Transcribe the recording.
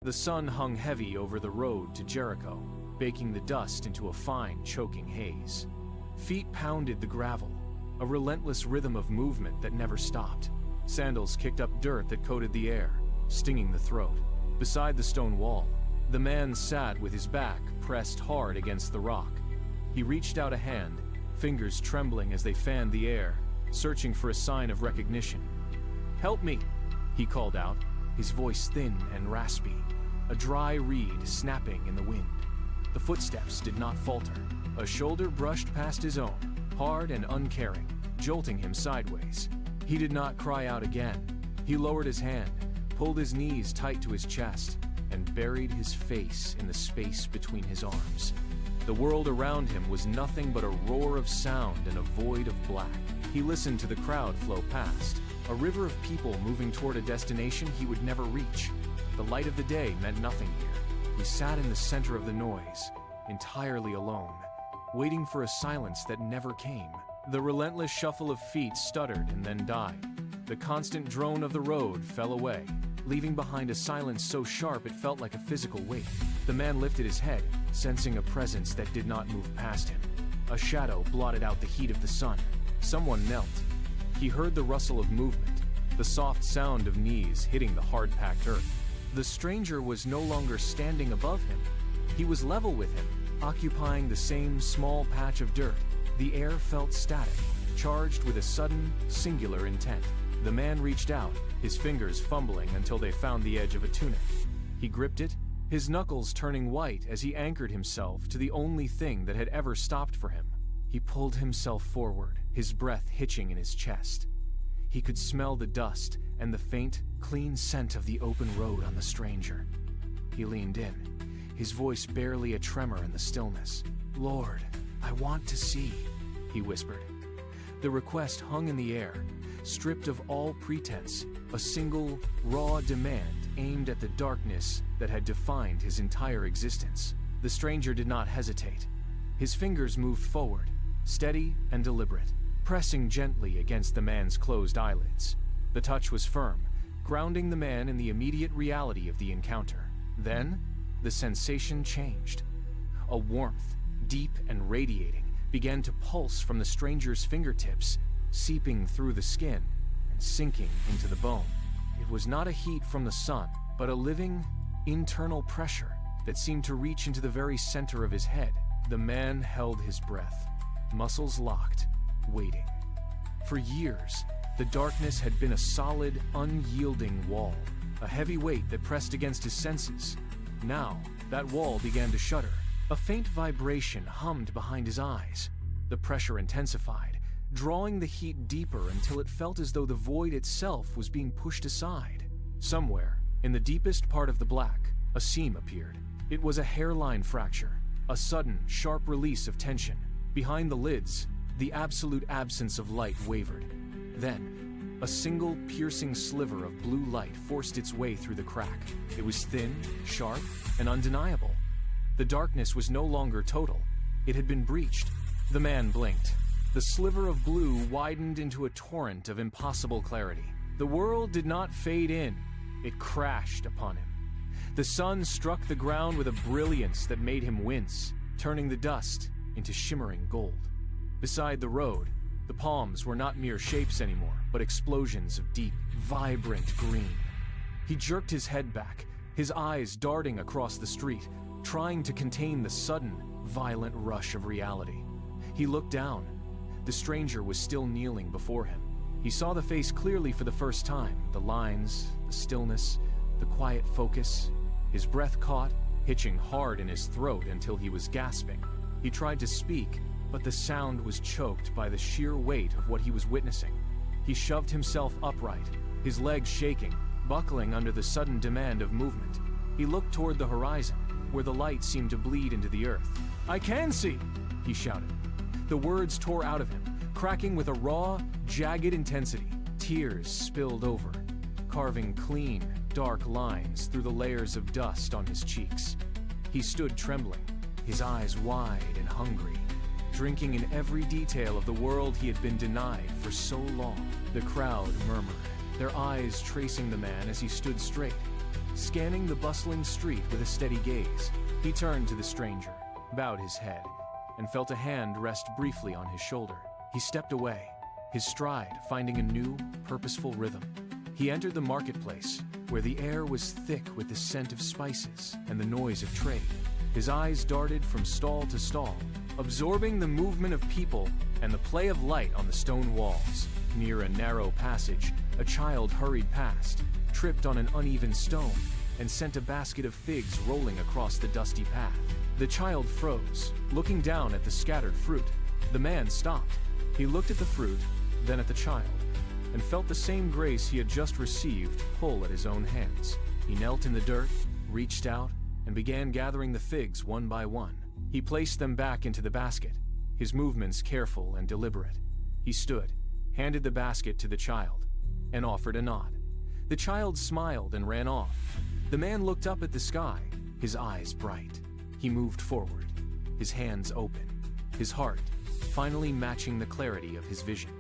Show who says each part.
Speaker 1: The sun hung heavy over the road to Jericho, baking the dust into a fine, choking haze. Feet pounded the gravel, a relentless rhythm of movement that never stopped. Sandals kicked up dirt that coated the air, stinging the throat. Beside the stone wall, the man sat with his back pressed hard against the rock. He reached out a hand, fingers trembling as they fanned the air, searching for a sign of recognition. "Help me," he called out, his voice thin and raspy, a dry reed snapping in the wind. The footsteps did not falter. A shoulder brushed past his own, hard and uncaring, jolting him sideways. He did not cry out again. He lowered his hand, pulled his knees tight to his chest, and buried his face in the space between his arms. The world around him was nothing but a roar of sound and a void of black. He listened to the crowd flow past, a river of people moving toward a destination he would never reach. The light of the day meant nothing here. He sat in the center of the noise, entirely alone, waiting for a silence that never came. The relentless shuffle of feet stuttered and then died. The constant drone of the road fell away, leaving behind a silence so sharp it felt like a physical weight. The man lifted his head, sensing a presence that did not move past him. A shadow blotted out the heat of the sun. Someone knelt. He heard the rustle of movement, the soft sound of knees hitting the hard-packed earth. The stranger was no longer standing above him. He was level with him, occupying the same small patch of dirt. The air felt static, charged with a sudden, singular intent. The man reached out, his fingers fumbling until they found the edge of a tunic. He gripped it, his knuckles turning white as he anchored himself to the only thing that had ever stopped for him. He pulled himself forward, his breath hitching in his chest. He could smell the dust and the faint, clean scent of the open road on the stranger. He leaned in, his voice barely a tremor in the stillness. "Lord, I want to see," he whispered. The request hung in the air, stripped of all pretense, a single, raw demand aimed at the darkness that had defined his entire existence. The stranger did not hesitate. His fingers moved forward, steady and deliberate, pressing gently against the man's closed eyelids. The touch was firm, grounding the man in the immediate reality of the encounter. Then, the sensation changed. A warmth, deep and radiating, began to pulse from the stranger's fingertips, seeping through the skin and sinking into the bone. It was not a heat from the sun, but a living, internal pressure that seemed to reach into the very center of his head. The man held his breath, muscles locked, waiting. For years, the darkness had been a solid, unyielding wall, a heavy weight that pressed against his senses. Now, that wall began to shudder. A faint vibration hummed behind his eyes. The pressure intensified, drawing the heat deeper until it felt as though the void itself was being pushed aside. Somewhere, in the deepest part of the black, a seam appeared. It was a hairline fracture, a sudden, sharp release of tension. Behind the lids, the absolute absence of light wavered. Then, a single piercing sliver of blue light forced its way through the crack. It was thin, sharp, and undeniable. The darkness was no longer total. It had been breached. The man blinked. The sliver of blue widened into a torrent of impossible clarity. The world did not fade in. It crashed upon him. The sun struck the ground with a brilliance that made him wince, turning the dust into shimmering gold. Beside the road, the palms were not mere shapes anymore, but explosions of deep, vibrant green. He jerked his head back, his eyes darting across the street, trying to contain the sudden, violent rush of reality. He looked down. The stranger was still kneeling before him. He saw the face clearly for the first time, the lines, the stillness, the quiet focus. His breath caught, hitching hard in his throat until he was gasping. He tried to speak, but the sound was choked by the sheer weight of what he was witnessing. He shoved himself upright, his legs shaking, buckling under the sudden demand of movement. He looked toward the horizon, where the light seemed to bleed into the earth. "I can see!" he shouted. The words tore out of him, cracking with a raw, jagged intensity. Tears spilled over, carving clean, dark lines through the layers of dust on his cheeks. He stood trembling, his eyes wide and hungry, drinking in every detail of the world he had been denied for so long. The crowd murmured, their eyes tracing the man as he stood straight, scanning the bustling street with a steady gaze. He turned to the stranger, bowed his head, and felt a hand rest briefly on his shoulder. He stepped away, his stride finding a new, purposeful rhythm. He entered the marketplace, where the air was thick with the scent of spices and the noise of trade. His eyes darted from stall to stall, absorbing the movement of people and the play of light on the stone walls. Near a narrow passage, a child hurried past, tripped on an uneven stone, and sent a basket of figs rolling across the dusty path. The child froze, looking down at the scattered fruit. The man stopped. He looked at the fruit, then at the child, and felt the same grace he had just received pull at his own hands. He knelt in the dirt, reached out, and began gathering the figs one by one. He placed them back into the basket, his movements careful and deliberate. He stood, handed the basket to the child, and offered a nod. The child smiled and ran off. The man looked up at the sky, his eyes bright. He moved forward, his hands open, his heart finally matching the clarity of his vision.